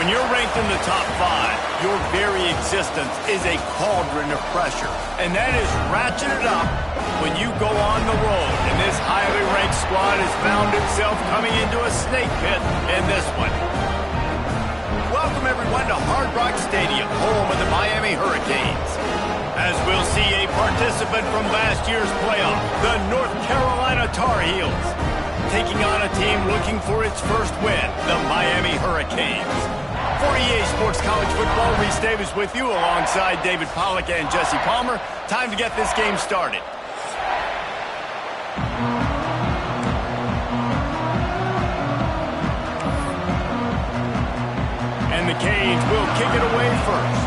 When you're ranked in the top 5, your very existence is a cauldron of pressure. And that is ratcheted up when you go on the road. And this highly ranked squad has found itself coming into a snake pit in this one. Welcome, everyone, to Hard Rock Stadium, home of the Miami Hurricanes. As we'll see a participant from last year's playoff, the North Carolina Tar Heels, taking on a team looking for its first win, the Miami Hurricanes. For EA Sports College Football, Reese Davis with you alongside David Pollack and Jesse Palmer. Time to get this game started. And the Canes will kick it away first.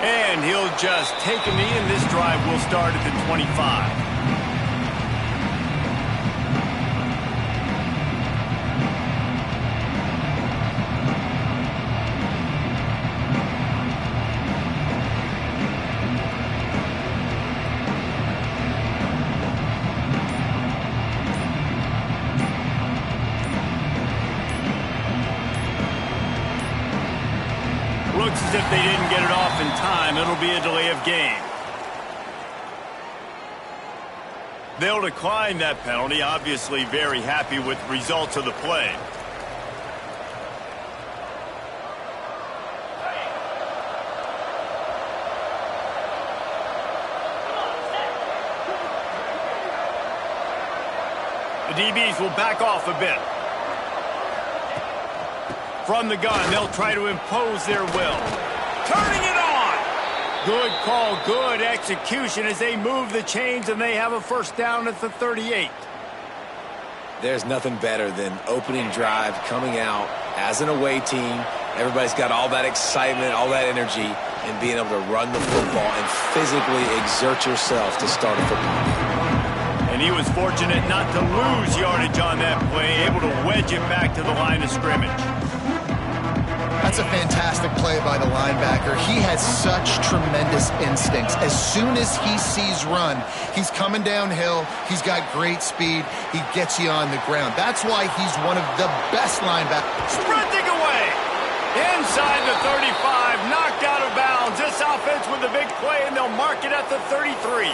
And he'll just take a knee, and this drive will start at the 25. Looks as if they didn't get it off in time. It'll be a delay of game. They'll decline that penalty, obviously very happy with the results of the play. The DBs will back off a bit. From the gun, they'll try to impose their will. Turning it on! Good call, good execution as they move the chains, and they have a first down at the 38. There's nothing better than opening drive, coming out as an away team. Everybody's got all that excitement, all that energy, and being able to run the football and physically exert yourself to start a football game. And he was fortunate not to lose yardage on that play, able to wedge it back to the line of scrimmage. That's a fantastic play by the linebacker. He has such tremendous instincts. As soon as he sees run, he's coming downhill. He's got great speed. He gets you on the ground. That's why he's one of the best linebackers. Sprinting away. Inside the 35. Knocked out of bounds. This offense with a big play, and they'll mark it at the 33.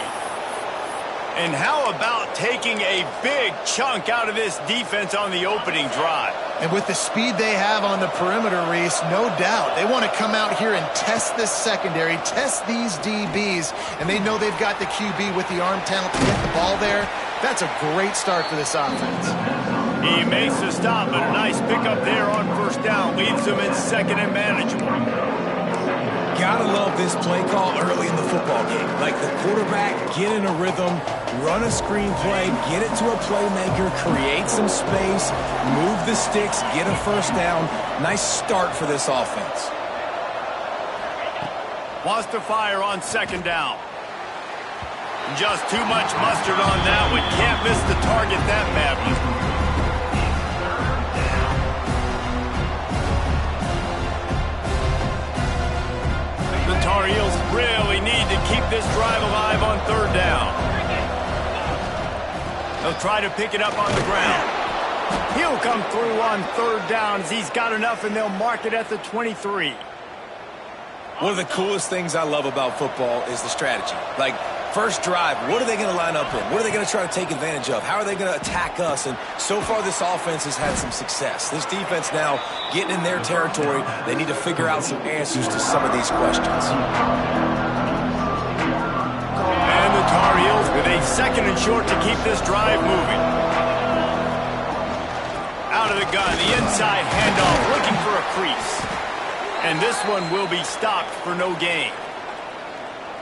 And how about taking a big chunk out of this defense on the opening drive? And with the speed they have on the perimeter, Reese, no doubt, they want to come out here and test this secondary, test these DBs, and they know they've got the QB with the arm talent to get the ball there. That's a great start for this offense. He makes the stop, but a nice pickup there on first down. Leaves them in second and manageable. Gotta love this play call early in the football game. Like the quarterback, get in a rhythm, run a screen play, get it to a playmaker, create some space, move the sticks, get a first down. Nice start for this offense. Wants to fire on second down. Just too much mustard on that one. Can't miss the target that badly. The Tar Heels really need to keep this drive alive on third down. They'll try to pick it up on the ground. He'll come through on third down as he's got enough, and they'll mark it at the 23. One of the coolest things I love about football is the strategy. Like, first drive, what are they going to line up in? What are they going to try to take advantage of? How are they going to attack us? And so far, this offense has had some success. This defense now getting in their territory. They need to figure out some answers to some of these questions. And the Tar Heels with a second and short to keep this drive moving. Out of the gun, the inside handoff, looking for a crease. And this one will be stopped for no gain.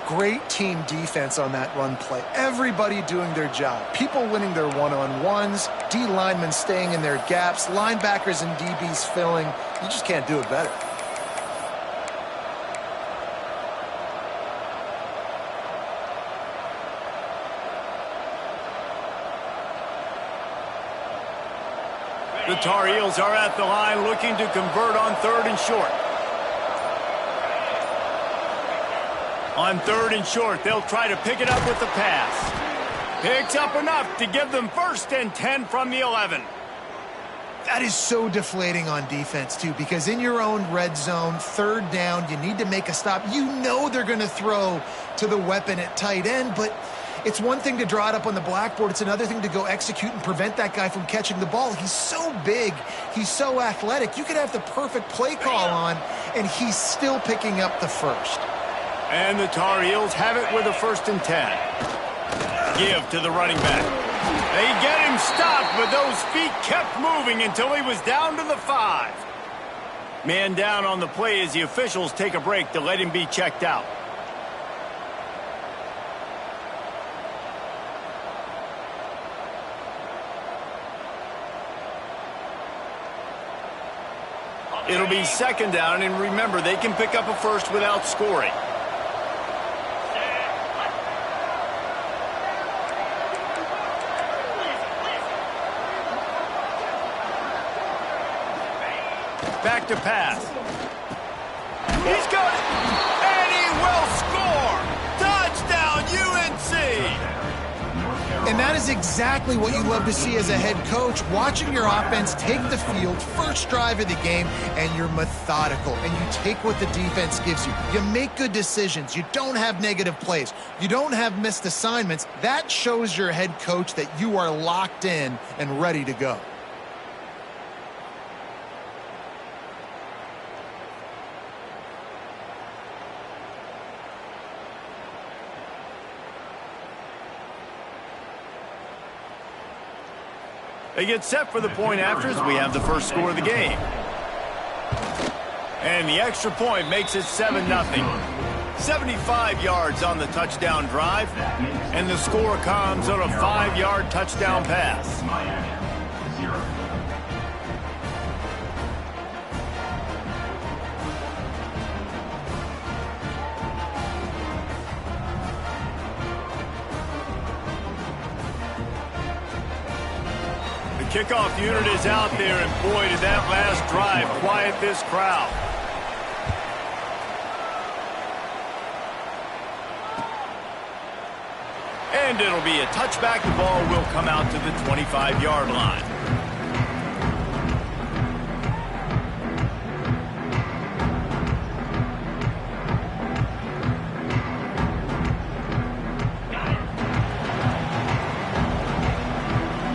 Great team defense on that run play. Everybody doing their job. People winning their one-on-ones, D linemen staying in their gaps, linebackers and DBs filling. You just can't do it better. The Tar Heels are at the line looking to convert on third and short. On 3rd and short, they'll try to pick it up with the pass. Picks up enough to give them 1st and 10 from the 11. That is so deflating on defense, too, because in your own red zone, 3rd down, you need to make a stop. You know they're going to throw to the weapon at tight end, but it's one thing to draw it up on the blackboard. It's another thing to go execute and prevent that guy from catching the ball. He's so big. He's so athletic. You could have the perfect play call on, and he's still picking up the 1st. And the Tar Heels have it with a 1st and 10. Give to the running back. They get him stopped, but those feet kept moving until he was down to the 5. Man down on the play as the officials take a break to let him be checked out. It'll be 2nd down, and remember, they can pick up a 1st without scoring. Back to pass. He's got it, and he will score! Touchdown, UNC! And that is exactly what you love to see as a head coach, watching your offense take the field, 1st drive of the game, and you're methodical, and you take what the defense gives you. You make good decisions. You don't have negative plays. You don't have missed assignments. That shows your head coach that you are locked in and ready to go. They get set for the point after as we have the 1st score of the game. And the extra point makes it 7-0. 75 yards on the touchdown drive, and the score comes on a 5-yard touchdown pass. Kickoff unit is out there, and boy, did that last drive quiet this crowd. And it'll be a touchback. The ball will come out to the 25-yard line.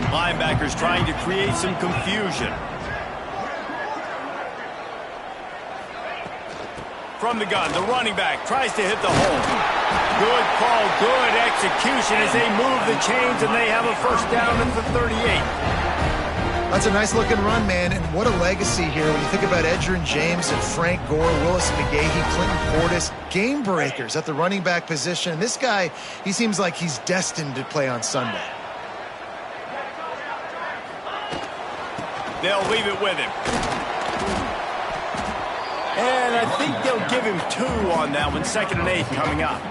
Linebackers trying to create some confusion. From the gun, the running back tries to hit the hole. Good call, good execution as they move the chains, and they have a 1st down at the 38. That's a nice-looking run, man, and what a legacy here. When you think about Edgerrin James and Frank Gore, Willis McGahee, Clinton Portis, game breakers at the running back position. This guy, he seems like he's destined to play on Sunday. They'll leave it with him. And I think they'll give him 2 on that one. 2nd and 8 coming up.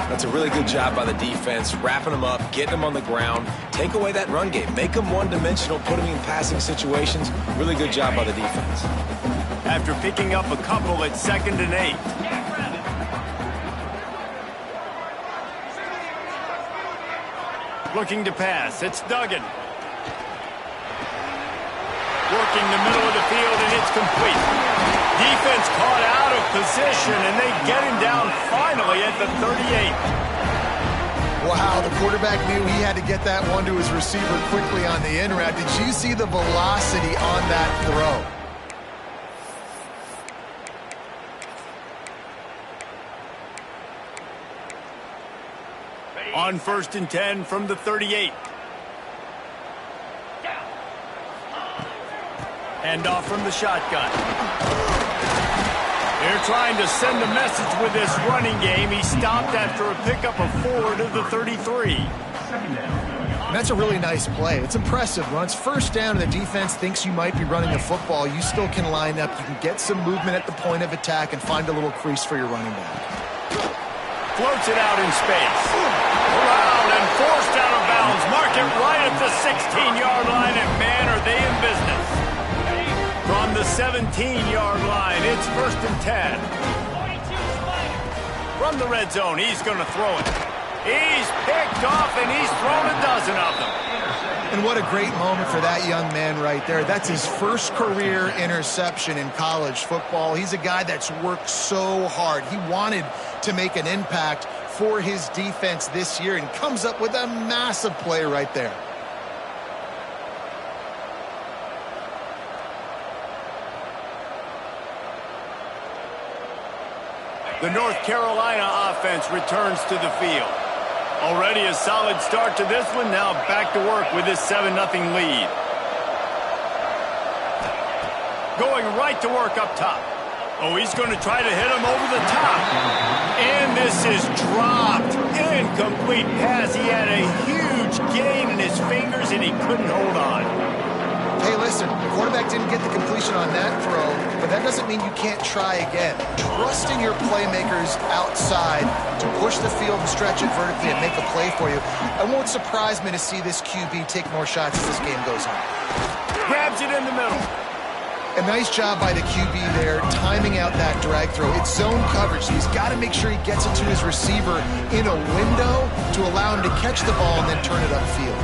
That's a really good job by the defense, wrapping them up, getting them on the ground, take away that run game, make them one-dimensional, put them in passing situations. Really good job by the defense. After picking up a couple at 2nd and 8. Looking to pass. It's Duggan. Working the middle of the field, and it's complete. Defense caught out of position, and they get him down finally at the 38. Wow, the quarterback knew he had to get that one to his receiver quickly on the in route. Did you see the velocity on that throw? On 1st and 10 from the 38. Hand off from the shotgun. They're trying to send a message with this running game. He stopped after a pickup of 4 to the 33. And that's a really nice play. It's impressive. Once 1st down and the defense thinks you might be running the football, you still can line up. You can get some movement at the point of attack and find a little crease for your running back. Floats it out in space. Around and forced out of bounds. Mark it right at the 16-yard line, and man, are they in business. From the 17-yard line, it's 1st and 10. From the red zone, he's going to throw it. He's picked off, and he's thrown a dozen of them. And what a great moment for that young man right there. That's his first career interception in college football. He's a guy that's worked so hard. He wanted to make an impact for his defense this year and comes up with a massive play right there. The North Carolina offense returns to the field. Already a solid start to this one. Now back to work with this 7-0 lead. Going right to work up top. Oh, he's going to try to hit him over the top. And this is dropped. Incomplete pass. He had a huge gain in his fingers, and he couldn't hold on. Hey, listen, the quarterback didn't get the completion on that throw, but that doesn't mean you can't try again. Trust in your playmakers outside to push the field and stretch it vertically and make a play for you. It won't surprise me to see this QB take more shots as this game goes on. Grabs it in the middle. A nice job by the QB there, timing out that drag throw. It's zone coverage, so he's got to make sure he gets it to his receiver in a window to allow him to catch the ball and then turn it upfield.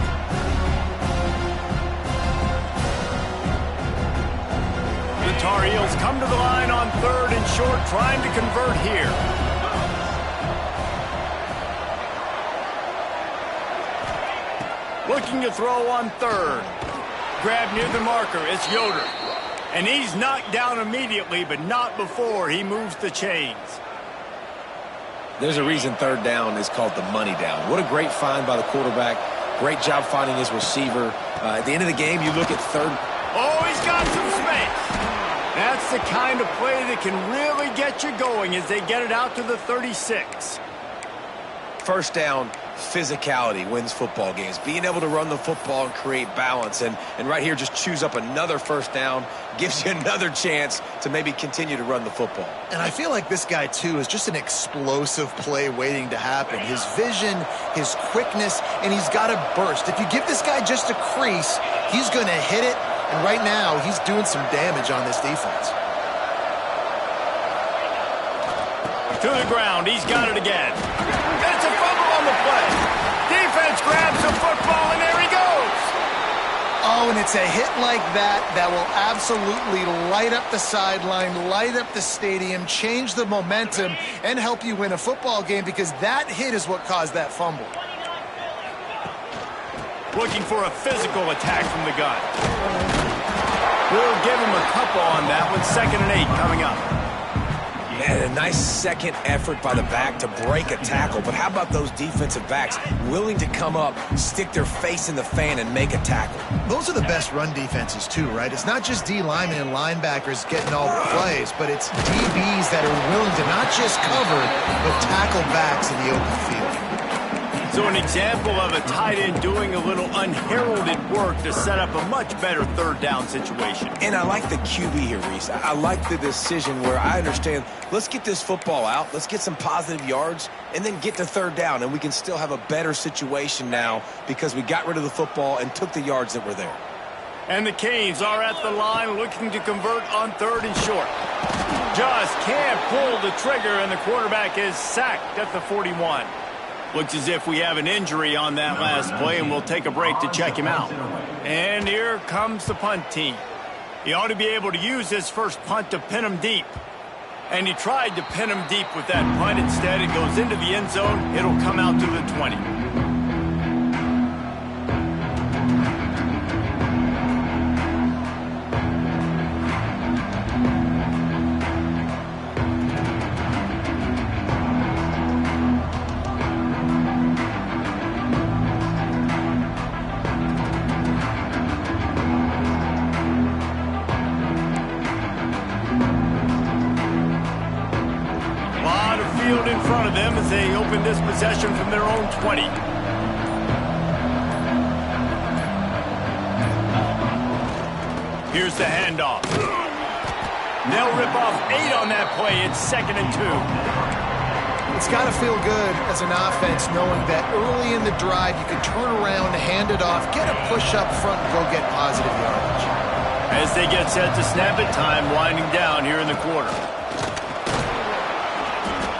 The Tar Heels come to the line on 3rd and short, trying to convert here. Looking to throw on 3rd. Grab near the marker. It's Yoder. And he's knocked down immediately, but not before he moves the chains. There's a reason 3rd down is called the money down. What a great find by the quarterback. Great job finding his receiver. At the end of the game, you look at 3rd. Oh, he's got some space. That's the kind of play that can really get you going as they get it out to the 36. 1st down, physicality wins football games. Being able to run the football and create balance. And right here, just choose up another 1st down. Gives you another chance to maybe continue to run the football. And I feel like this guy, too, is just an explosive play waiting to happen. His vision, his quickness, and he's got a burst. If you give this guy just a crease, he's going to hit it. And right now, he's doing some damage on this defense. To the ground. He's got it again. It's a fumble on the play. Defense grabs the football, and there he goes. Oh, and it's a hit like that that will absolutely light up the sideline, light up the stadium, change the momentum, and help you win a football game because that hit is what caused that fumble. Looking for a physical attack from the gun. We'll give him a couple on that one. 2nd and 8 coming up. Man, a nice second effort by the back to break a tackle. But how about those defensive backs willing to come up, stick their face in the fan, and make a tackle? Those are the best run defenses, too, right? It's not just D linemen and linebackers getting all the plays, but it's DBs that are willing to not just cover, but tackle backs in the open field. So an example of a tight end doing a little unheralded work to set up a much better 3rd down situation. And I like the QB here, Reese. I like the decision where I understand, let's get this football out, let's get some positive yards, and then get to 3rd down, and we can still have a better situation now because we got rid of the football and took the yards that were there. And the Canes are at the line looking to convert on 3rd and short. Just can't pull the trigger, and the quarterback is sacked at the 41. Looks as if we have an injury on that last play, and we'll take a break to check him out. And here comes the punt team. He ought to be able to use his first punt to pin him deep. And he tried to pin him deep with that punt. Instead, it goes into the end zone. It'll come out to the 20. In front of them as they open this possession from their own 20. Here's the handoff. They'll rip off 8 on that play. It's 2nd and 2. It's got to feel good as an offense knowing that early in the drive you can turn around, hand it off, get a push up front, and go get positive yardage. As they get set to snap it, time winding down here in the quarter.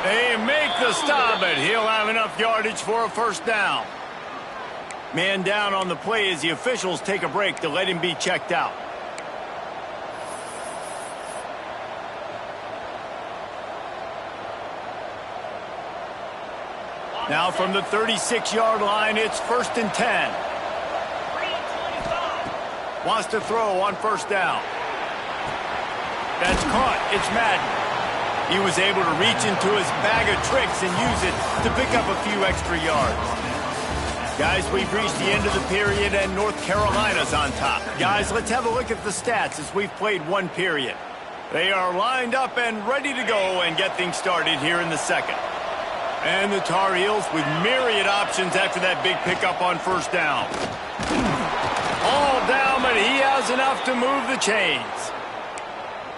They make the stop, but he'll have enough yardage for a first down. Man down on the play as the officials take a break to let him be checked out. Now from the 36-yard line, it's 1st and 10. Wants to throw on first down. That's caught. It's Madden. He was able to reach into his bag of tricks and use it to pick up a few extra yards. Guys, we've reached the end of the period, and North Carolina's on top. Guys, let's have a look at the stats as we've played one period. They are lined up and ready to go and get things started here in the second. And the Tar Heels with myriad options after that big pickup on first down. All down, but he has enough to move the chains.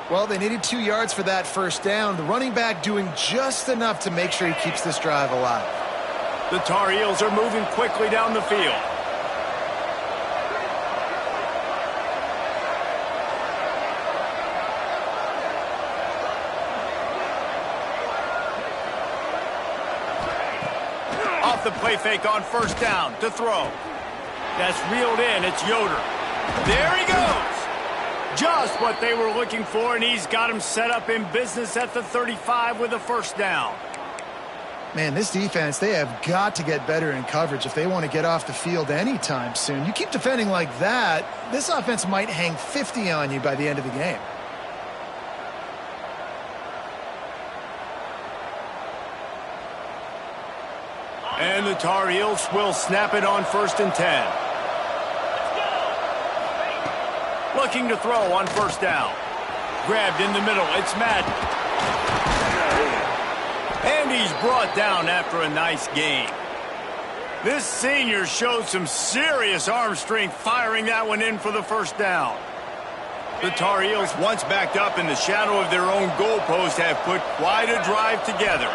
Well, they needed 2 yards for that first down. The running back doing just enough to make sure he keeps this drive alive. The Tar Heels are moving quickly down the field. Off the play fake on first down to throw. That's reeled in. It's Yoder. There he goes. Just what they were looking for, and he's got him set up in business at the 35 with a first down. Man, this defense, they have got to get better in coverage if they want to get off the field anytime soon. You keep defending like that, this offense might hang 50 on you by the end of the game. And the Tar Heels will snap it on 1st and 10. Looking to throw on first down. Grabbed in the middle. It's Madden. And he's brought down after a nice gain. This senior showed some serious arm strength firing that one in for the first down. The Tar Heels, once backed up in the shadow of their own goalpost, have put quite a drive together.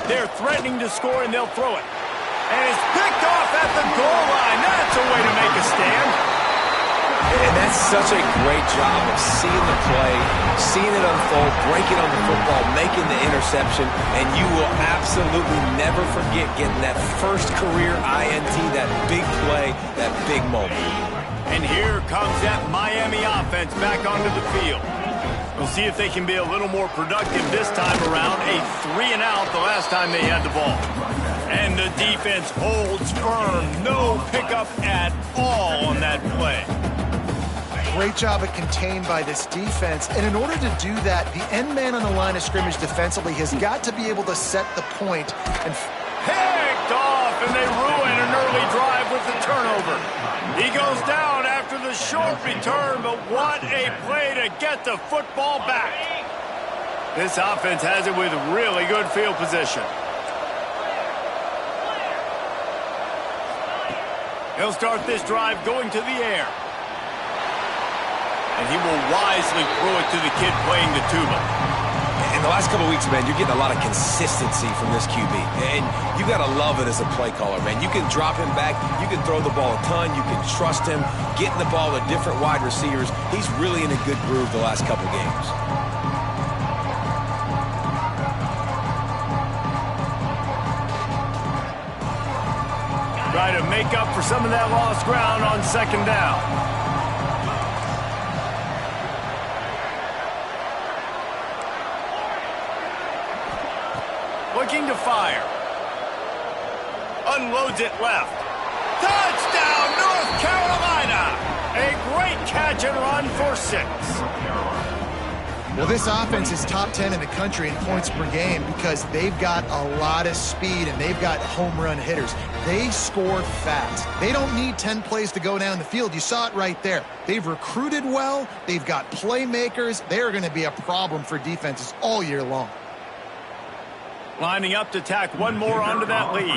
They're threatening to score, and they'll throw it. And it's picked off at the goal line. That's a way to make a stand. And that's such a great job of seeing the play, seeing it unfold, breaking on the football, making the interception, and you will absolutely never forget getting that first career INT, that big play, that big moment. And here comes that Miami offense back onto the field. We'll see if they can be a little more productive this time around. A 3-and-out the last time they had the ball. And the defense holds firm. No pickup at all on that play. Great job at contained by this defense. And in order to do that, the end man on the line of scrimmage defensively has got to be able to set the point and picked off, and they ruin an early drive with the turnover. He goes down after the short return, but what a play to get the football back. This offense has it with really good field position. He'll start this drive going to the air. And he will wisely throw it to the kid playing the tuba. In the last couple of weeks, man, you're getting a lot of consistency from this QB. And you got to love it as a play caller, man. You can drop him back. You can throw the ball a ton. You can trust him, getting the ball to different wide receivers. He's really in a good groove the last couple games. Try to make up for some of that lost ground on second down. Looking to fire. Unloads it left. Touchdown, North Carolina! A great catch and run for 6. Well, this offense is top 10 in the country in points per game because they've got a lot of speed and they've got home run hitters. They score fast. They don't need 10 plays to go down the field. You saw it right there. They've recruited well. They've got playmakers. They're going to be a problem for defenses all year long. Lining up to tack one more onto that lead.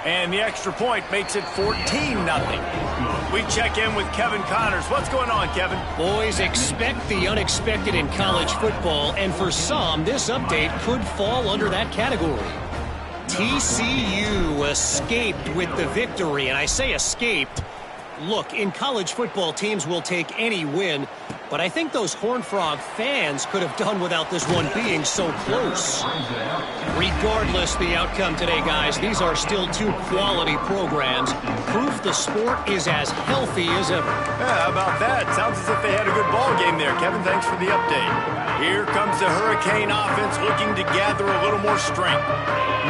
And the extra point makes it 14-0. We check in with Kevin Connors. What's going on, Kevin? Boys, expect the unexpected in college football, and for some, this update could fall under that category. TCU escaped with the victory, and I say escaped. Look, in college football, teams will take any win, but I think those Horned Frog fans could have done without this one being so close. Regardless the outcome today, guys, these are still two quality programs. Proof the sport is as healthy as ever. Yeah, how about that? Sounds as if they had a good ball game there. Kevin, thanks for the update. Here comes the Hurricane offense looking to gather a little more strength.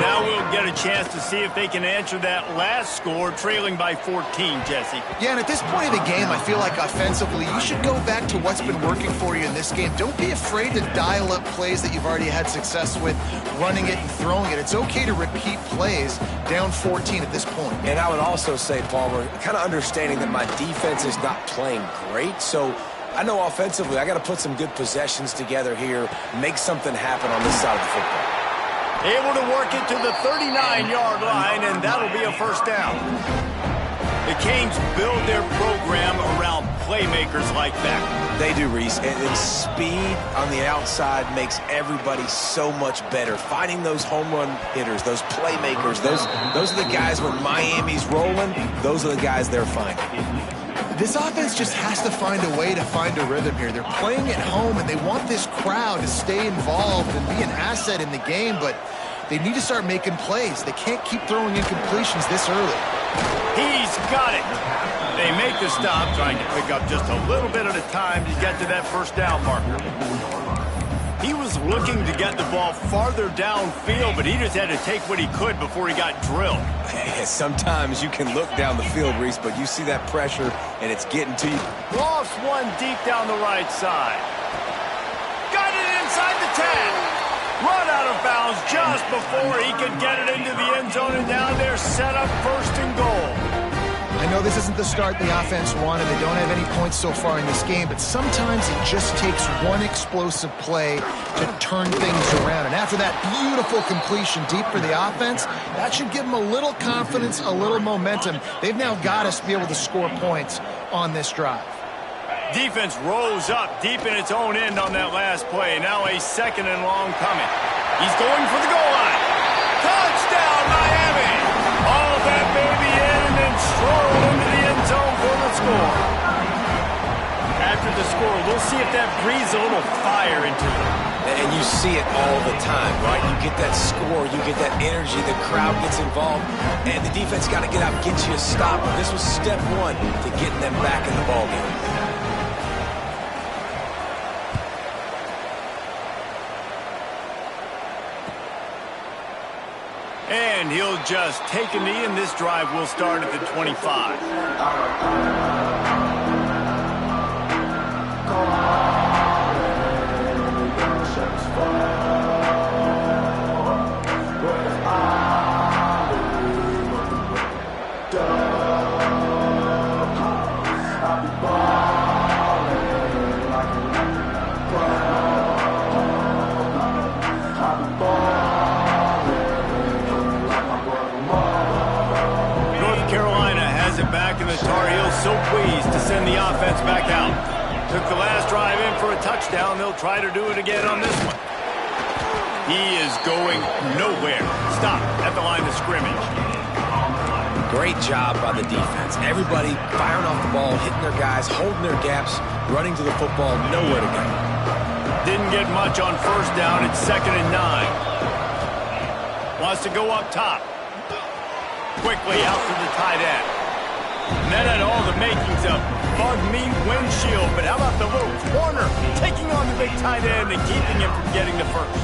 Now we'll get a chance to see if they can answer that last score, trailing by 14, Jesse. Yeah, and at this point of the game, I feel like offensively, you should go back to what's been working for you in this game. Don't be afraid to dial up plays that you've already had success with, running it and throwing it. It's okay to repeat plays down 14 at this point. And I would also say, Palmer, kind of understanding that my defense is not playing great, so I know offensively I got to put some good possessions together here, make something happen on this side of the football. Able to work it to the 39-yard line, and that'll be a first down. The Canes build their program around playmakers like that. They do, Reese, and speed on the outside makes everybody so much better. Finding those home run hitters, those playmakers, those are the guys when Miami's rolling, those are the guys they're finding. This offense just has to find a way to find a rhythm here. They're playing at home, and they want this crowd to stay involved and be an asset in the game, but they need to start making plays. They can't keep throwing incompletions this early. He's got it. They make the stop, trying to pick up just a little bit at a time to get to that first down marker. He was looking to get the ball farther downfield, but he just had to take what he could before he got drilled. Sometimes you can look down the field, Reese, but you see that pressure, and it's getting to you. Lofts one deep down the right side. Got it inside the 10. Run out of bounds just before he could get it into the end zone, and now they're set up first and goal. I know this isn't the start the offense wanted. They don't have any points so far in this game, but sometimes it just takes one explosive play to turn things around. And after that beautiful completion deep for the offense, that should give them a little confidence, a little momentum. They've now got us to be able to score points on this drive. Defense rose up deep in its own end on that last play. Now a second and long coming. He's going for the goal line. Touchdown, Miami! All that baby in and then stroll into the end zone for the score. After the score, we'll see if that breathes a little fire into them. And you see it all the time, right? You get that score, you get that energy, the crowd gets involved, and the defense got to get out and get you a stop. And this was step one to getting them back in the ballgame. And he'll just take a knee, and this drive will start at the 25. Tar Heels so pleased to send the offense back out. Took the last drive in for a touchdown. They'll try to do it again on this one. He is going nowhere. Stop at the line of scrimmage. Great job by the defense. Everybody firing off the ball, hitting their guys, holding their gaps, running to the football, nowhere to go. Didn't get much on first down. It's 2nd and 9. Wants to go up top. Quickly out to the tight end. And that had all the makings of bug meat windshield, but how about the little corner taking on the big tight end and keeping him from getting the first?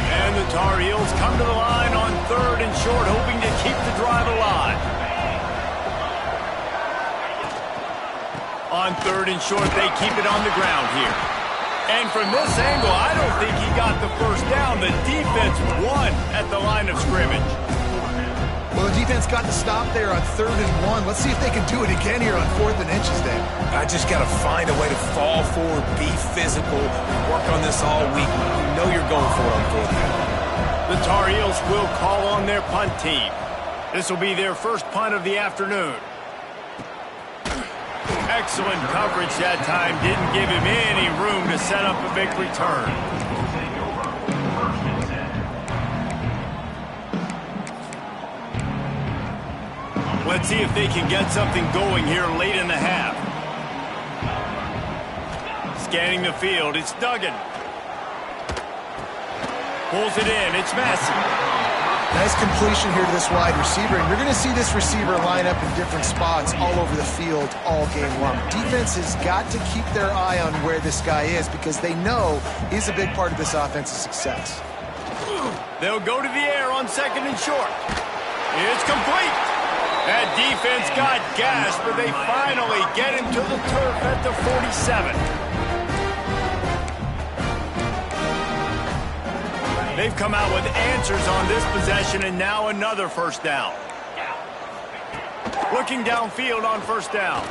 And the Tar Heels come to the line on 3rd and short, hoping to keep the drive alive. On 3rd and short, they keep it on the ground here. And from this angle, I don't think he got the first down. The defense won at the line of scrimmage. Well, the defense got the stop there on 3rd and 1. Let's see if they can do it again here on 4th and inches then. I just got to find a way to fall forward, be physical, work on this all week. You know you're going for it on 4th down. The Tar Heels will call on their punt team. This will be their first punt of the afternoon. Excellent coverage that time. Didn't give him any room to set up a big return. Let's see if they can get something going here late in the half. Scanning the field, it's Duggan. Pulls it in, it's Massey. Nice completion here to this wide receiver, and you're going to see this receiver line up in different spots all over the field all game long. Defense has got to keep their eye on where this guy is because they know he's a big part of this offense's success. They'll go to the air on second and short. It's complete. That defense got gas, but they finally get him to the turf at the 47. They've come out with answers on this possession, and now another first down. Looking downfield on first down.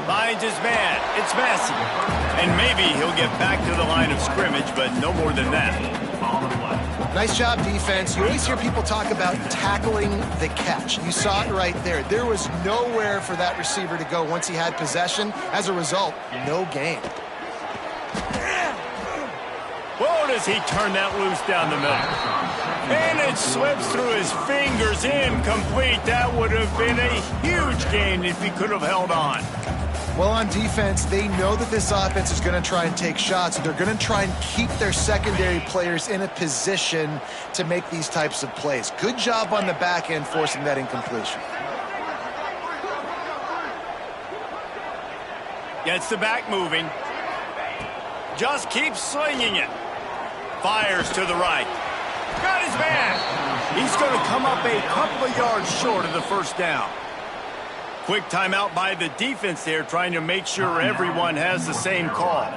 Finds his man. It's Massey. And maybe he'll get back to the line of scrimmage, but no more than that. Nice job, defense. You always hear people talk about tackling the catch. You saw it right there. There was nowhere for that receiver to go once he had possession. As a result, no gain. Whoa, does he turn that loose down the middle. And it slips through his fingers, incomplete. That would have been a huge gain if he could have held on. Well, on defense, they know that this offense is going to try and take shots. They're going to try and keep their secondary players in a position to make these types of plays. Good job on the back end forcing that incompletion. Gets the back moving. Just keeps slinging it. Fires to the right. Got his man. He's going to come up a couple of yards short of the first down. Quick timeout by the defense there, trying to make sure everyone has the same call.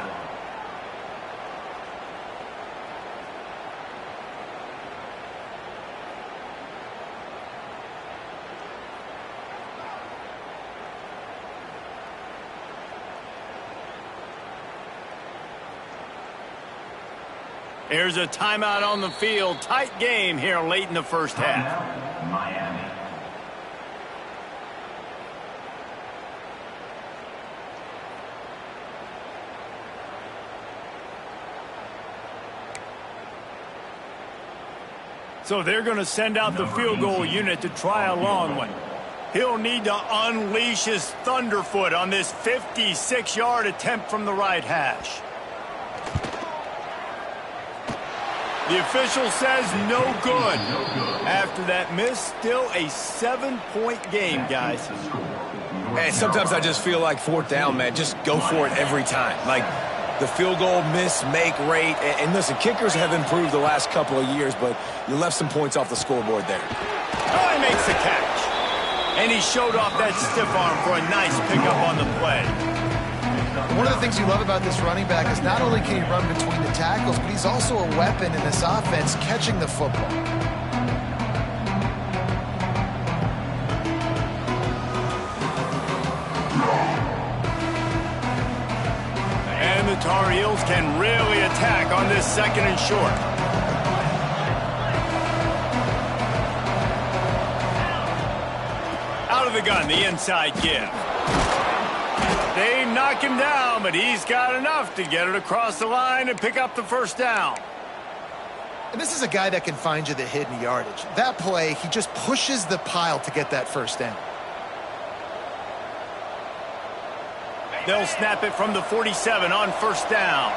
There's a timeout on the field. Tight game here late in the first half. Miami. So they're going to send out the field goal unit to try a long one. He'll need to unleash his thunderfoot on this 56-yard attempt from the right hash. The official says no good. After that miss, still a 7-point game, guys. Man, sometimes I just feel like fourth down, man. Just go for it every time. Like the field goal miss-make rate. And listen, kickers have improved the last couple of years, but you left some points off the scoreboard there. Oh, he makes the catch. And he showed off that stiff arm for a nice pickup on the play. One of the things you love about this running back is not only can he run between the tackles, but he's also a weapon in this offense catching the football. And the Tar Heels can really attack on this second and short. Out of the gun, the inside give. They knock him down, but he's got enough to get it across the line and pick up the first down. And this is a guy that can find you the hidden yardage. That play, he just pushes the pile to get that first down. They'll snap it from the 47 on first down.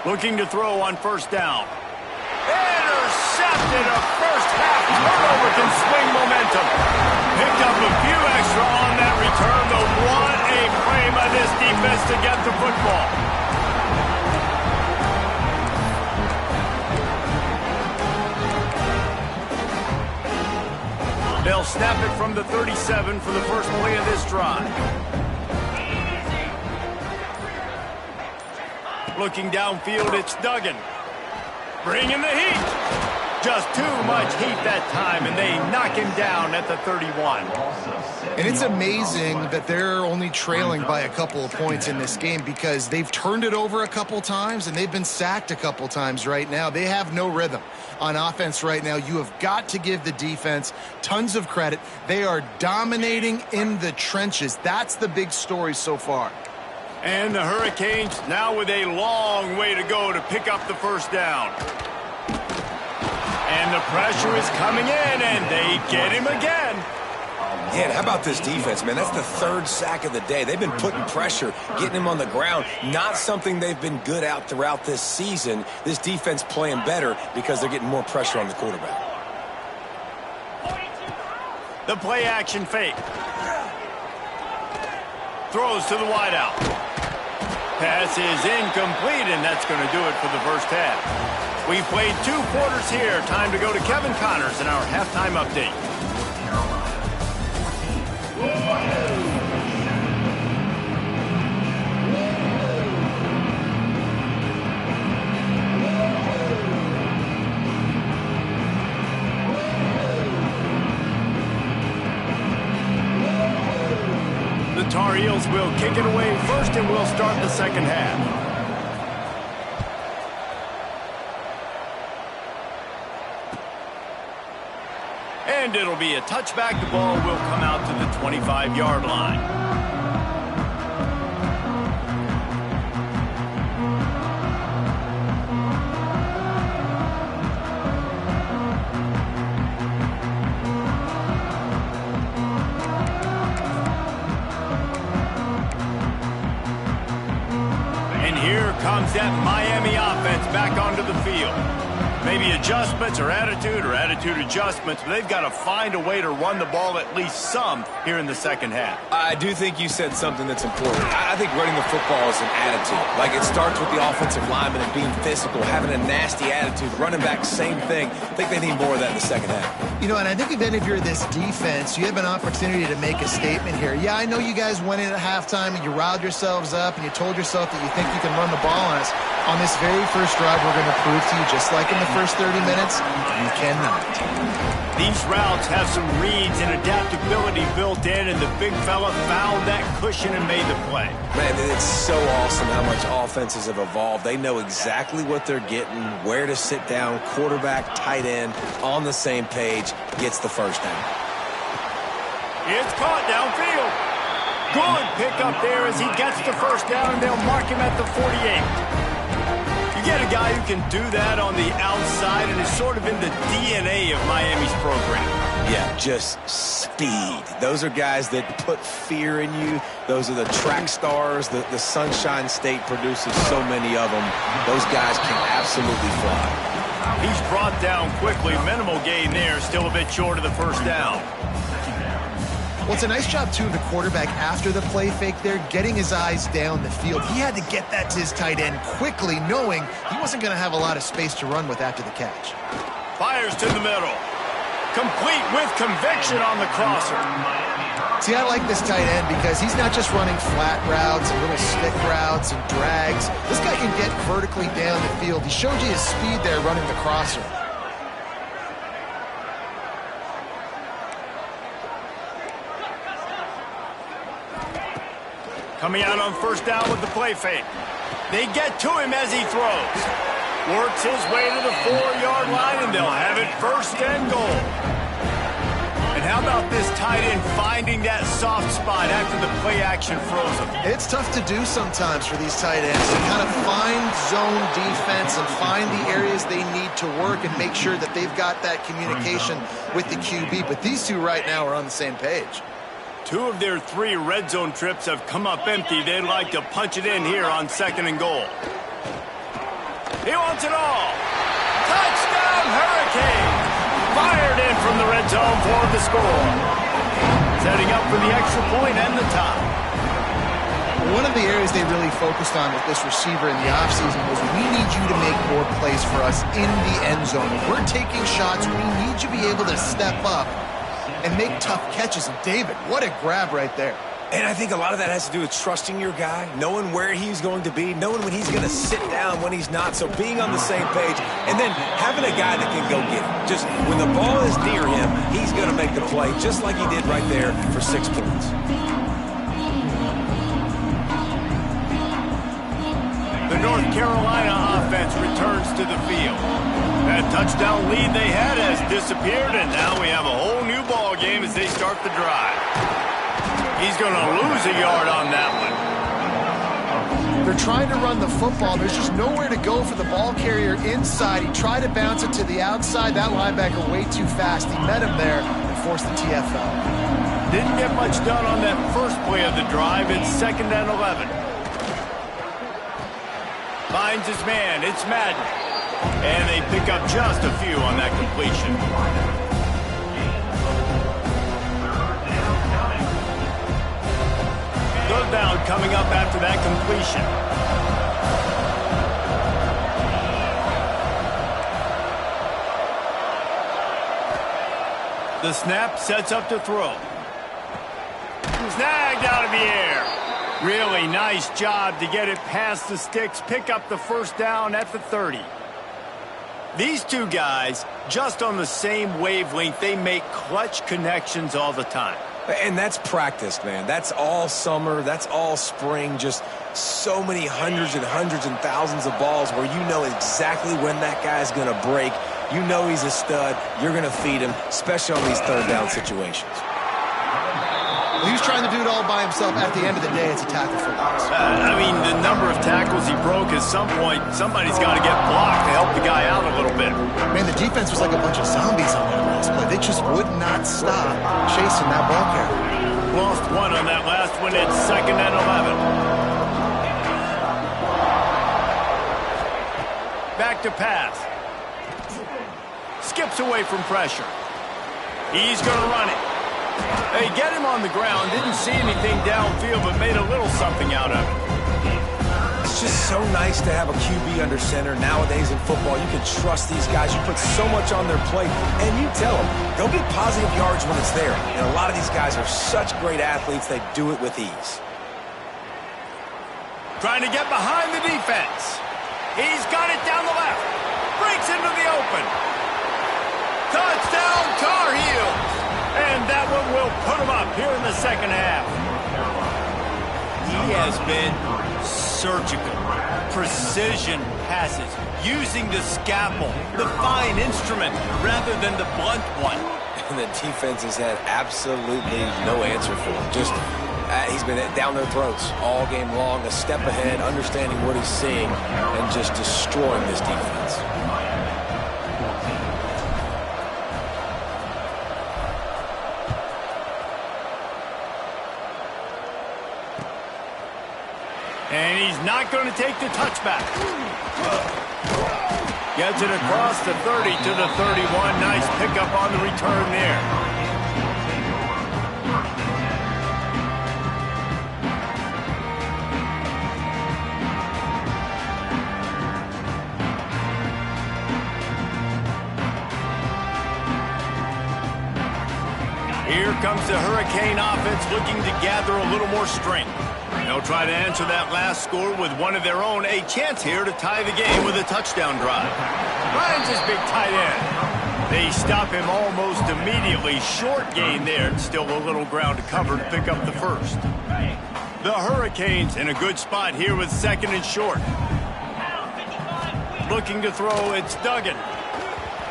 Looking to throw on first down. Intercepted. A first half turnover can swing momentum. Picked up a few extra on that return, but what a play by this defense to get the football. They'll snap it from the 37 for the first play of this drive. Looking downfield, it's Duggan. Bringing the heat. Just too much heat that time, and they knock him down at the 31. And it's amazing that they're only trailing by a couple of points in this game because they've turned it over a couple times and they've been sacked a couple times right now. They have no rhythm on offense right now. You have got to give the defense tons of credit. They are dominating in the trenches. That's the big story so far. And the Hurricanes now with a long way to go to pick up the first down. And the pressure is coming in, and they get him again. Yeah, and how about this defense, man? That's the third sack of the day. They've been putting pressure, getting him on the ground. Not something they've been good at throughout this season. This defense playing better because they're getting more pressure on the quarterback. The play action fake. Throws to the wideout. Pass is incomplete, and that's going to do it for the first half. We played 2 quarters here. Time to go to Kevin Connors in our halftime update. The Tar Heels will kick it away first, and we'll start the second half. And it'll be a touchback. The ball will come out to the 25-yard line. And here comes that Miami offense back onto the field. Maybe adjustments or attitude adjustments, but they've got to find a way to run the ball at least some here in the second half. I do think you said something that's important. I think running the football is an attitude. Like, it starts with the offensive lineman and being physical, having a nasty attitude. Running back, same thing. I think they need more of that in the second half. You know, and I think then if you're this defense, you have an opportunity to make a statement here. Yeah, I know you guys went in at halftime and you riled yourselves up and you told yourself that you think you can run the ball on us. On this very first drive, we're going to prove to you, just like in the first 30 minutes, you cannot. These routes have some reads and adaptability built in, and the big fella found that cushion and made the play. Man, it's so awesome how much offenses have evolved. They know exactly what they're getting, where to sit down, quarterback, tight end, on the same page, gets the first down. It's caught downfield. Good pickup there as he gets the first down, and they'll mark him at the 48. You get a guy who can do that on the outside, and is sort of in the DNA of Miami's program. Yeah, just speed. Those are guys that put fear in you. Those are the track stars. The Sunshine State produces so many of them. Those guys can absolutely fly. He's brought down quickly. Minimal gain there. Still a bit short of the first down. Well, it's a nice job, too, of the quarterback after the play fake there, getting his eyes down the field. He had to get that to his tight end quickly, knowing he wasn't going to have a lot of space to run with after the catch. Fires to the middle. Complete with conviction on the crosser. See, I like this tight end because he's not just running flat routes and little stick routes and drags. This guy can get vertically down the field. He showed you his speed there running the crosser. Coming out on first down with the play fake. They get to him as he throws. Works his way to the 4-yard line, and they'll have it first and goal. And how about this tight end finding that soft spot after the play action froze him? It's tough to do sometimes for these tight ends to kind of find zone defense and find the areas they need to work and make sure that they've got that communication with the QB. But these two right now are on the same page. 2 of their 3 red zone trips have come up empty. They'd like to punch it in here on second and goal. He wants it all. Touchdown, Hurricane! Fired in from the red zone for the score. Setting up for the extra point and the tie. One of the areas they really focused on with this receiver in the offseason was, we need you to make more plays for us in the end zone. If we're taking shots, we need you to be able to step up and make tough catches. And David, what a grab right there. And I think a lot of that has to do with trusting your guy, knowing where he's going to be, knowing when he's going to sit down, when he's not. So being on the same page, and then having a guy that can go get it. Just when the ball is near him, he's going to make the play, just like he did right there for 6 points. The North Carolina offense returns to the field. That touchdown lead they had has disappeared, and now we have a whole new ball game as they start the drive. He's going to lose a yard on that one. They're trying to run the football. There's just nowhere to go for the ball carrier inside. He tried to bounce it to the outside. That linebacker way too fast. He met him there and forced the TFL. Didn't get much done on that first play of the drive. It's 2nd and 11. Finds his man. It's Madden. And they pick up just a few on that completion. Third down coming up after that completion. The snap sets up to throw. Snagged out of the air. Really nice job to get it past the sticks, pick up the first down at the 30. These two guys, just on the same wavelength, they make clutch connections all the time. And that's practice, man. That's all summer. That's all spring. Just so many hundreds and thousands of balls where you know exactly when that guy's going to break. You know he's a stud. You're going to feed him, especially on these third down situations. Well, he was trying to do it all by himself. At the end of the day, it's a tackle for loss. I mean, the number of tackles he broke, at some point, somebody's got to get blocked to help the guy out a little bit. Man, the defense was like a bunch of zombies on that last play. They just would not stop chasing that ball carrier. Lost one on that last one. It's 2nd and 11. Back to pass. Skips away from pressure. He's going to run it. They get him on the ground. Didn't see anything downfield, but made a little something out of it. It's just so nice to have a QB under center. Nowadays in football, you can trust these guys. You put so much on their plate, and you tell them, go get positive yards when it's there. And a lot of these guys are such great athletes, they do it with ease. Trying to get behind the defense. He's got it down the left. Breaks into the open. Touchdown, Tar Heels. And that one will put him up here in the second half. He has been surgical. Precision passes. Using the scalpel, the fine instrument, rather than the blunt one. And the defense has had absolutely no answer for him. Just, he's been down their throats all game long, a step ahead, understanding what he's seeing, and just destroying this defense. And he's not going to take the touchback. Gets it across the 30 to the 31. Nice pickup on the return there. Here comes the Hurricane offense looking to gather a little more strength. They'll try to answer that last score with one of their own. A chance here to tie the game with a touchdown drive. Finds his big tight end. They stop him almost immediately. Short gain there, and still a little ground to cover to pick up the first. The Hurricanes in a good spot here with 2nd and short. Looking to throw, it's Duggan.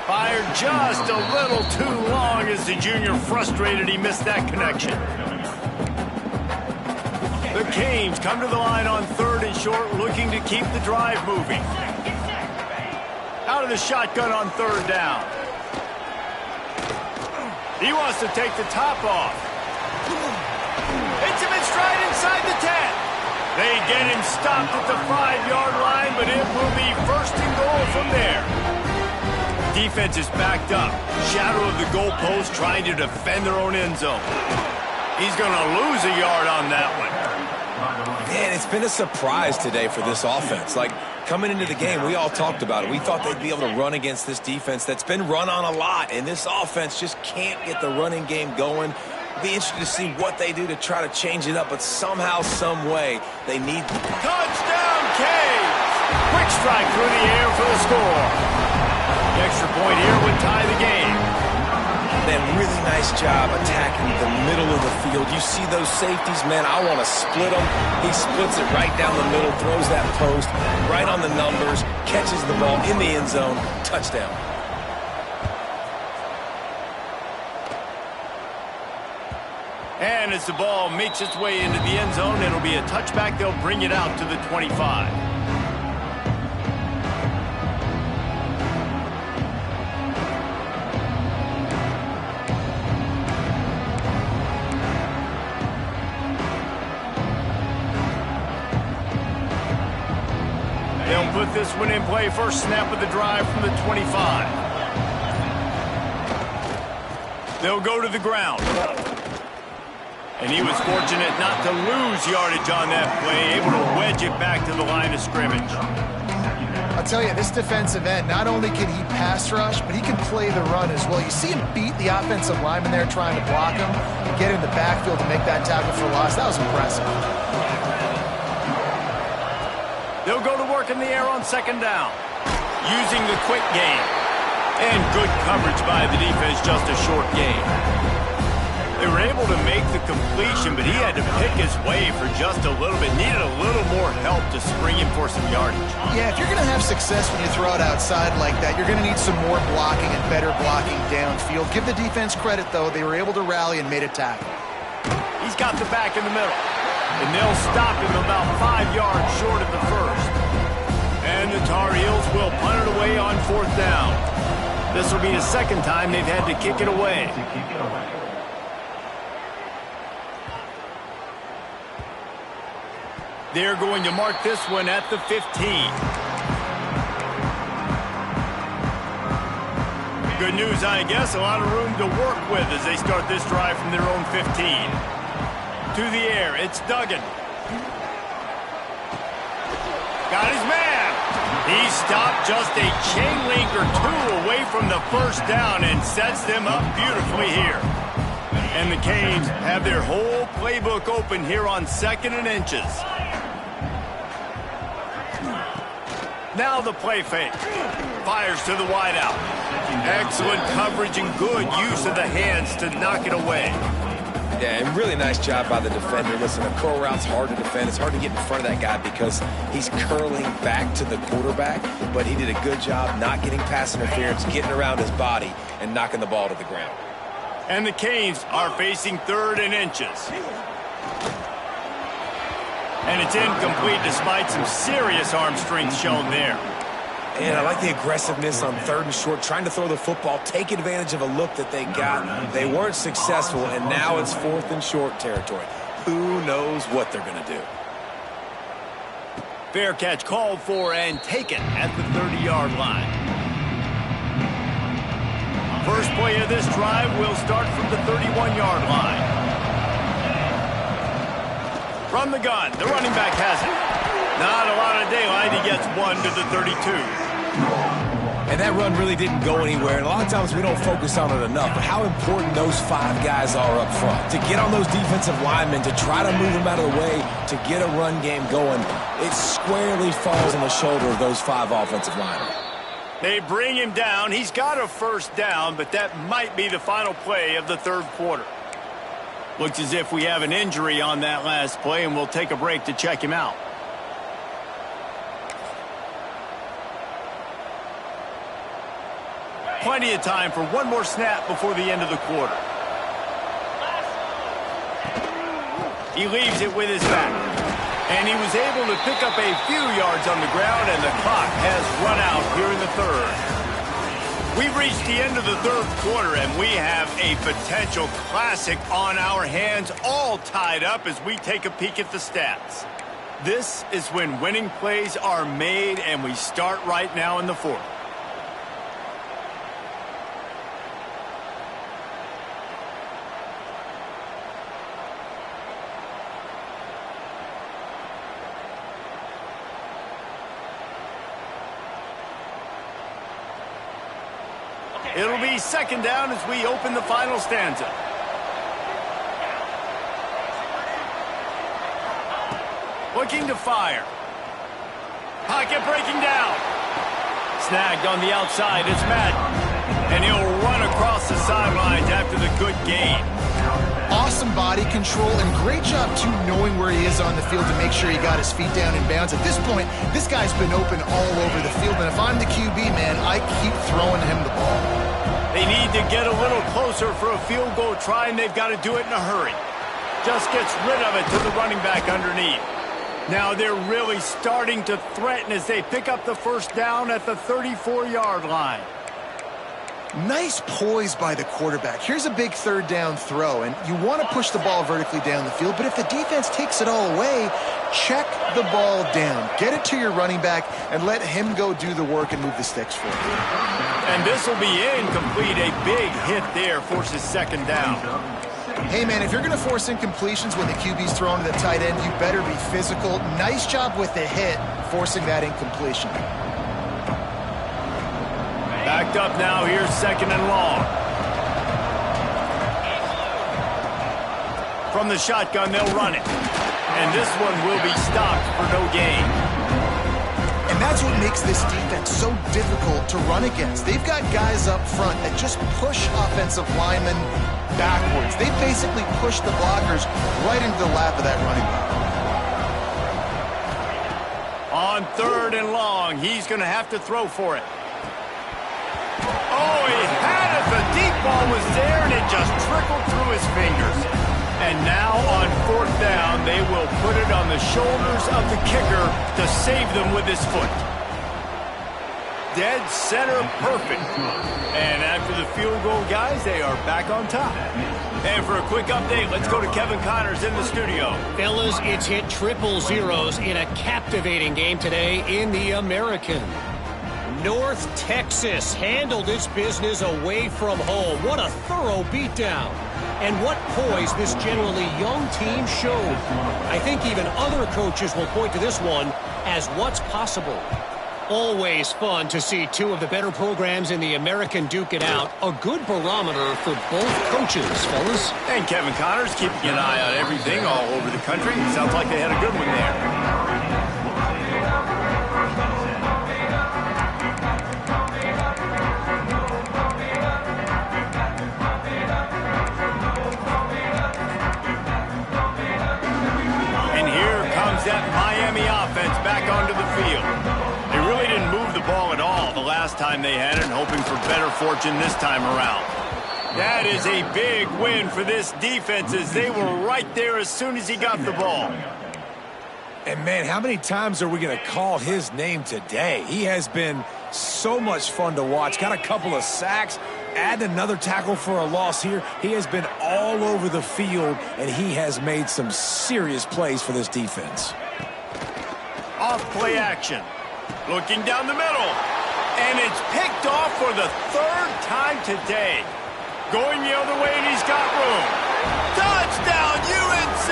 Fired just a little too long as the junior frustrated he missed that connection. The Canes come to the line on 3rd and short, looking to keep the drive moving. Out of the shotgun on 3rd down. He wants to take the top off. Hits him in stride inside the 10. They get him stopped at the 5-yard line, but it will be 1st and goal from there. Defense is backed up. Shadow of the goalpost, trying to defend their own end zone. He's going to lose a yard on that one. Man, it's been a surprise today for this offense. Like, coming into the game, we all talked about it. We thought they'd be able to run against this defense that's been run on a lot, and this offense just can't get the running game going. It'll be interesting to see what they do to try to change it up, but somehow, some way, they need... Touchdown, Canes! Quick strike through the air for the score. The extra point here would tie the game. Man, really nice job attacking the middle of the field. You see those safeties, man, I want to split them. He splits it right down the middle, throws that post, right on the numbers, catches the ball in the end zone, touchdown. And as the ball makes its way into the end zone, it'll be a touchback. They'll bring it out to the 25. They'll put this one in play. First snap of the drive from the 25. They'll go to the ground. And he was fortunate not to lose yardage on that play, able to wedge it back to the line of scrimmage. I'll tell you, this defensive end, not only can he pass rush, but he can play the run as well. You see him beat the offensive lineman there trying to block him and get in the backfield to make that tackle for loss. That was impressive. They'll go to work in the air on second down, using the quick game. And good coverage by the defense, just a short game. They were able to make the completion, but he had to pick his way for just a little bit. Needed a little more help to spring him for some yardage. Yeah, if you're going to have success when you throw it outside like that, you're going to need some more blocking and better blocking downfield. Give the defense credit, though. They were able to rally and made a tackle. He's got the back in the middle. And they'll stop him about 5 yards short of the first. And the Tar Heels will punt it away on fourth down. This will be the second time they've had to kick it away. They're going to mark this one at the 15. Good news, I guess. A lot of room to work with as they start this drive from their own 15. To the air, it's Duggan. Got his man. He stopped just a chain link or two away from the first down and sets them up beautifully here. And the Canes have their whole playbook open here on 2nd and inches. Now the play fake. Fires to the wideout. Excellent coverage and good use of the hands to knock it away. Yeah, and really nice job by the defender. Listen, a curl route's hard to defend. It's hard to get in front of that guy because he's curling back to the quarterback, but he did a good job not getting pass interference, getting around his body, and knocking the ball to the ground. And the Canes are facing 3rd and inches. And it's incomplete despite some serious arm strength shown there. And I like the aggressiveness on 3rd and short, trying to throw the football, take advantage of a look that they got. They weren't successful, and now it's 4th and short territory. Who knows what they're going to do? Fair catch called for and taken at the 30-yard line. First play of this drive will start from the 31-yard line. From the gun, the running back has it. Not a lot of daylight. He gets one to the 32. And that run really didn't go anywhere. And a lot of times we don't focus on it enough. But how important those 5 guys are up front. To get on those defensive linemen, to try to move them out of the way, to get a run game going, it squarely falls on the shoulder of those 5 offensive linemen. They bring him down. He's got a first down, but that might be the final play of the 3rd quarter. Looks as if we have an injury on that last play, and we'll take a break to check him out. Plenty of time for one more snap before the end of the quarter. He leaves it with his back. And he was able to pick up a few yards on the ground, and the clock has run out here in the 3rd. We've reached the end of the 3rd quarter, and we have a potential classic on our hands, all tied up as we take a peek at the stats. This is when winning plays are made, and we start right now in the 4th. It'll be 2nd down as we open the final stanza. Looking to fire. Pocket breaking down. Snagged on the outside. It's Madden. And he'll run across the sidelines after the good gain. Awesome body control and great job, too, knowing where he is on the field to make sure he got his feet down in bounds. At this point, this guy's been open all over the field. And if I'm the QB, man, I keep throwing him the ball. They need to get a little closer for a field goal try, and they've got to do it in a hurry. just gets rid of it to the running back underneath. Now they're really starting to threaten as they pick up the first down at the 34-yard line. Nice poise by the quarterback. Here's a big third down throw, and you want to push the ball vertically down the field, but if the defense takes it all away, check the ball down. Get it to your running back and let him go do the work and move the sticks for you. And this will be incomplete. A big hit there forces second down. Hey, man, if you're going to force incompletions when the QB's thrown to the tight end, you better be physical. Nice job with the hit, forcing that incompletion. Backed up now, here's second and long. From the shotgun, they'll run it. And this one will be stopped for no gain. And that's what makes this defense so difficult to run against. They've got guys up front that just push offensive linemen backwards. They basically push the blockers right into the lap of that running back. On third and long, he's going to have to throw for it. Oh, he had it. The deep ball was there, and it just trickled through his fingers. And now on fourth down, they will put it on the shoulders of the kicker to save them with his foot. Dead center perfect. And after the field goal, guys, they are back on top. And for a quick update, let's go to Kevin Connors in the studio. Fellas, it's hit triple zeros in a captivating game today in the American. North Texas handled its business away from home. What a thorough beatdown. And what poise this generally young team showed. I think even other coaches will point to this one as what's possible. Always fun to see two of the better programs in the American duke it out. A good barometer for both coaches, fellas. And Kevin Connors keeping an eye on everything all over the country. Sounds like they had a good one there. That Miami offense back onto the field. They really didn't move the ball at all the last time they had it, and hoping for better fortune this time around. That is a big win for this defense as they were right there as soon as he got the ball. And, man, how many times are we going to call his name today? He has been so much fun to watch. Got a couple of sacks. Add another tackle for a loss here. He has been all over the field, and he has made some serious plays for this defense. Off play action. Looking down the middle. And it's picked off for the third time today. Going the other way, and he's got room. Touchdown, UNC!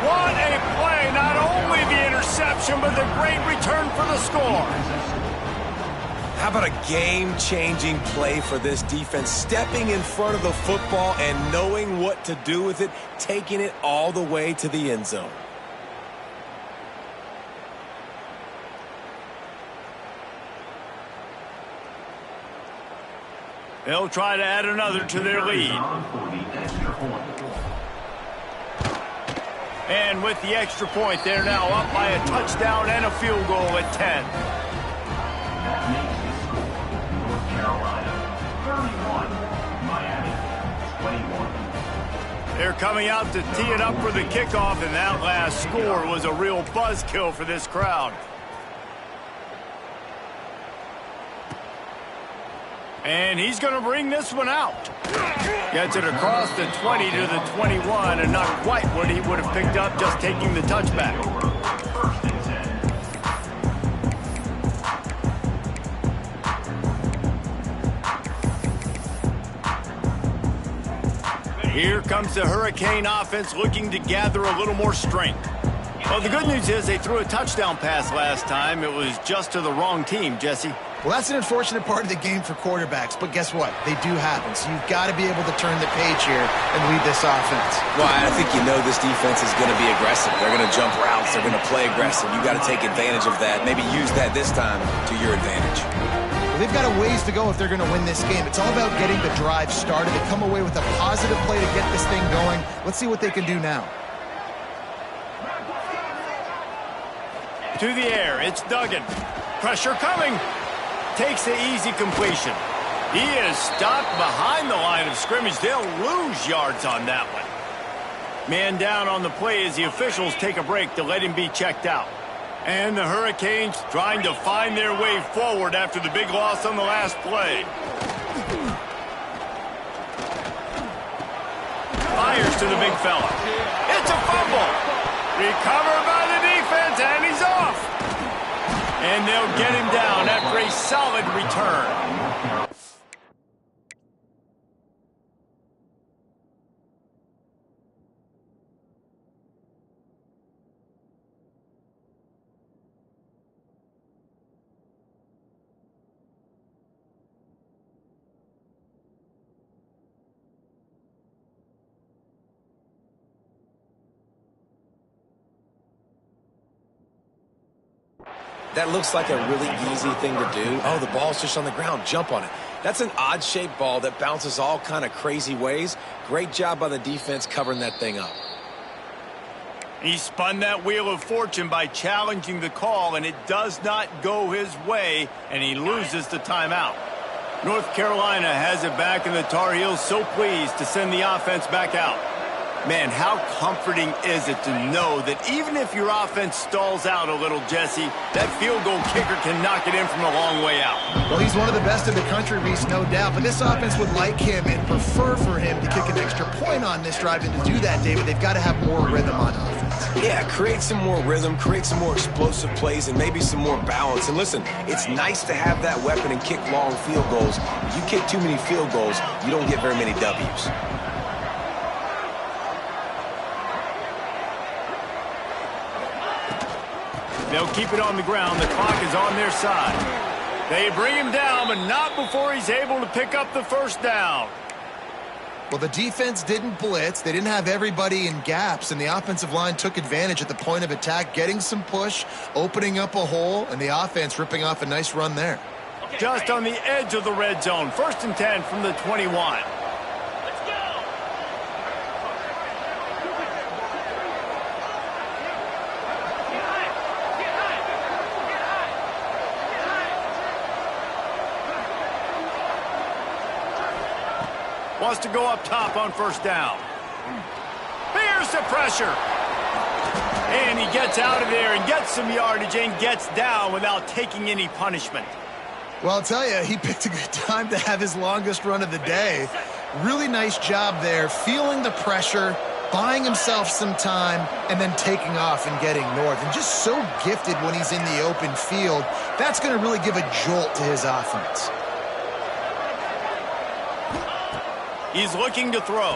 What a play. Not only the interception, but the great return for the score. How about a game-changing play for this defense? Stepping in front of the football and knowing what to do with it, taking it all the way to the end zone. They'll try to add another to their lead. And with the extra point, they're now up by a touchdown and a field goal at 10. They're coming out to tee it up for the kickoff, and that last score was a real buzzkill for this crowd. And he's going to bring this one out. Gets it across the 20 to the 21, and not quite what he would have picked up just taking the touchback. Here comes the Hurricane offense looking to gather a little more strength. Well, the good news is they threw a touchdown pass last time. It was just to the wrong team, Jesse. Well, that's an unfortunate part of the game for quarterbacks, but guess what? They do happen, so you've got to be able to turn the page here and lead this offense. Well, I think you know this defense is going to be aggressive. They're going to jump routes. They're going to play aggressive. You've got to take advantage of that. Maybe use that this time to your advantage. Well, they've got a ways to go if they're going to win this game. It's all about getting the drive started. They come away with a positive play to get this thing going. Let's see what they can do now. To the air, it's Duggan. Pressure coming. Takes the easy completion. He is stopped behind the line of scrimmage. They'll lose yards on that one. Man down on the play as the officials take a break to let him be checked out. And the Hurricanes trying to find their way forward after the big loss on the last play. Fires to the big fella. It's a fumble. Recovered by the defense, and he's off. And they'll get him down after a solid return. That looks like a really easy thing to do. Oh, the ball's just on the ground. Jump on it. That's an odd-shaped ball that bounces all kind of crazy ways. Great job by the defense covering that thing up. He spun that wheel of fortune by challenging the call, and it does not go his way, and he loses the timeout. North Carolina has it back, and the Tar Heels so pleased to send the offense back out. Man, how comforting is it to know that even if your offense stalls out a little, Jesse, that field goal kicker can knock it in from a long way out. Well, he's one of the best in the country, Reese, no doubt. But this offense would like him and prefer for him to kick an extra point on this drive. And to do that, David, they've got to have more rhythm on offense. Yeah, create some more rhythm, create some more explosive plays, and maybe some more balance. And listen, it's nice to have that weapon and kick long field goals. If you kick too many field goals, you don't get very many W's. They'll keep it on the ground. The clock is on their side. They bring him down, but not before he's able to pick up the first down. Well, the defense didn't blitz. They didn't have everybody in gaps, and the offensive line took advantage at the point of attack, getting some push, opening up a hole, and the offense ripping off a nice run there. Just on the edge of the red zone. 1st and 10 from the 21. Wants to go up top on 1st down. Here's the pressure. And he gets out of there and gets some yardage and gets down without taking any punishment. Well, I'll tell you, he picked a good time to have his longest run of the day. Really nice job there, feeling the pressure, buying himself some time, and then taking off and getting north. And just so gifted when he's in the open field. That's going to really give a jolt to his offense. He's looking to throw.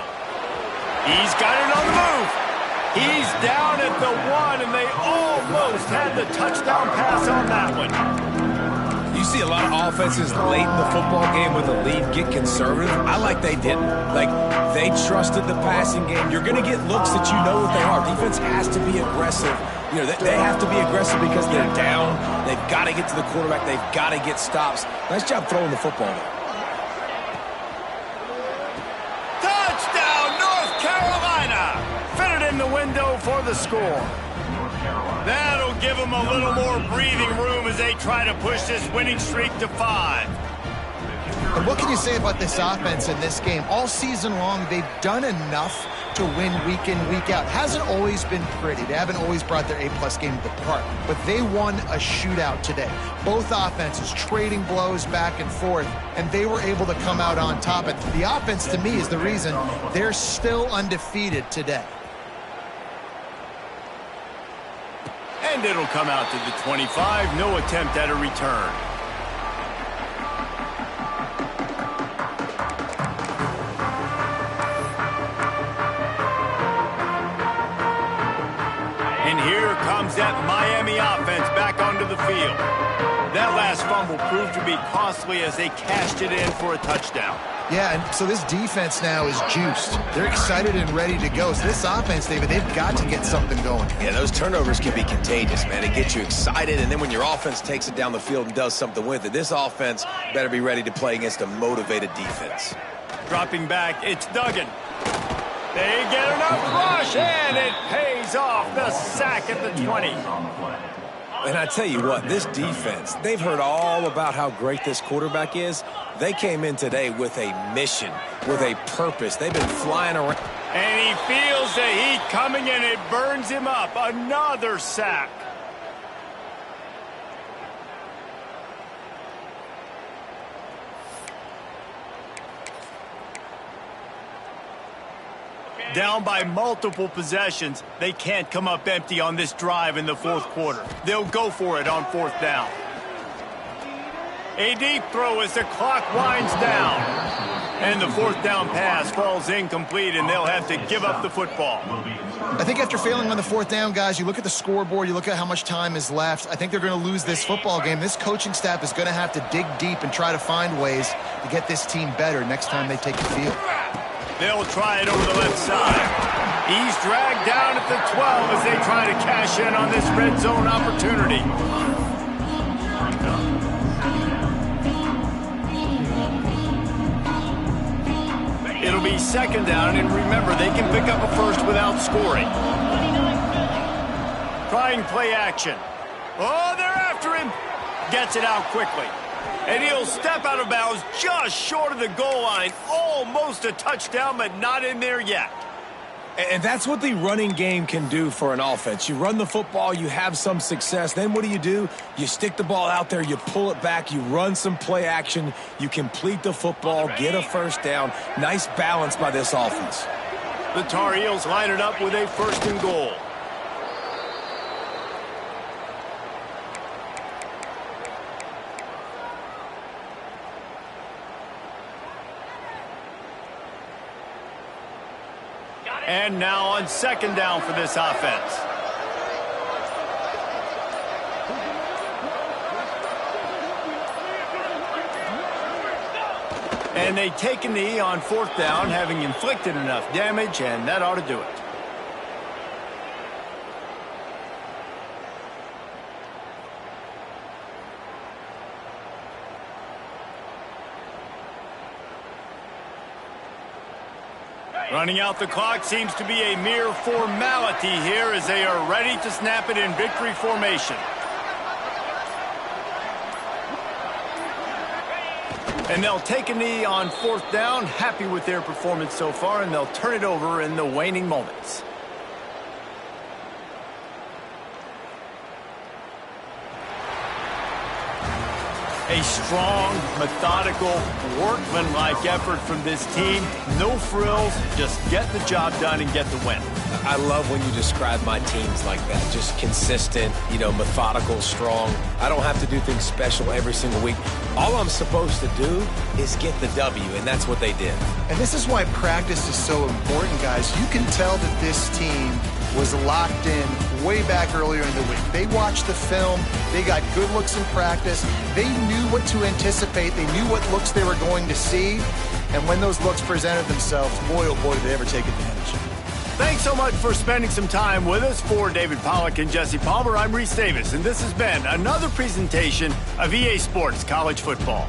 He's got it on the move. He's down at the 1, and they almost had the touchdown pass on that one. You see a lot of offenses late in the football game with a lead get conservative. I like they didn't. Like, they trusted the passing game. You're going to get looks that you know what they are. Defense has to be aggressive. You know, they have to be aggressive because they're down. They've got to get to the quarterback. They've got to get stops. Nice job throwing the football there. In the window for the score. That'll give them a little more breathing room as they try to push this winning streak to 5. And what can you say about this offense in this game? All season long, they've done enough to win week in, week out. Hasn't always been pretty. They haven't always brought their A-plus game to the park. But they won a shootout today. Both offenses trading blows back and forth, and they were able to come out on top. And the offense, to me, is the reason they're still undefeated today. And it'll come out to the 25. No attempt at a return. And here comes that Miami offense back onto the field. That last fumble proved to be costly as they cashed it in for a touchdown. Yeah, and so this defense now is juiced. They're excited and ready to go. So this offense, David, they've got to get something going. Yeah, those turnovers can be contagious, man. It gets you excited, and then when your offense takes it down the field and does something with it, this offense better be ready to play against a motivated defense. Dropping back, it's Duggan. They get enough rush, and it pays off. The sack at the 20. And I tell you what, this defense, they've heard all about how great this quarterback is. They came in today with a mission, with a purpose. They've been flying around. And he feels the heat coming, and it burns him up. Another sack. Down by multiple possessions, they can't come up empty on this drive in the fourth quarter. They'll go for it on fourth down. A deep throw as the clock winds down. And the fourth down pass falls incomplete, and they'll have to give up the football. I think after failing on the fourth down, guys, you look at the scoreboard, you look at how much time is left. I think they're going to lose this football game. This coaching staff is going to have to dig deep and try to find ways to get this team better next time they take the field. They'll try it over the left side. He's dragged down at the 12 as they try to cash in on this red zone opportunity. It'll be second down, and remember, they can pick up a first without scoring. Trying play action. Oh, they're after him. Gets it out quickly. And he'll step out of bounds just short of the goal line. Almost a touchdown, but not in there yet. And that's what the running game can do for an offense. You run the football, you have some success. Then what do? You stick the ball out there, you pull it back, you run some play action, you complete the football, get a first down. Nice balance by this offense. The Tar Heels line it up with a first and goal. And now on second down for this offense. And they take a knee on fourth down, having inflicted enough damage, and that ought to do it. Running out the clock seems to be a mere formality here as they are ready to snap it in victory formation. And they'll take a knee on fourth down, happy with their performance so far, and they'll turn it over in the waning moments. A strong, methodical, workmanlike effort from this team. No frills, just get the job done and get the win. I love when you describe my teams like that. Just consistent, methodical, strong. I don't have to do things special every single week. All I'm supposed to do is get the W, and that's what they did. And this is why practice is so important, guys. You can tell that this team was locked in way back earlier in the week. They watched the film. They got good looks in practice. They knew what to anticipate. They knew what looks they were going to see. And when those looks presented themselves, boy, oh boy, did they ever take advantage. Thanks so much for spending some time with us. For David Pollack and Jesse Palmer, I'm Reese Davis, and this has been another presentation of EA Sports College Football.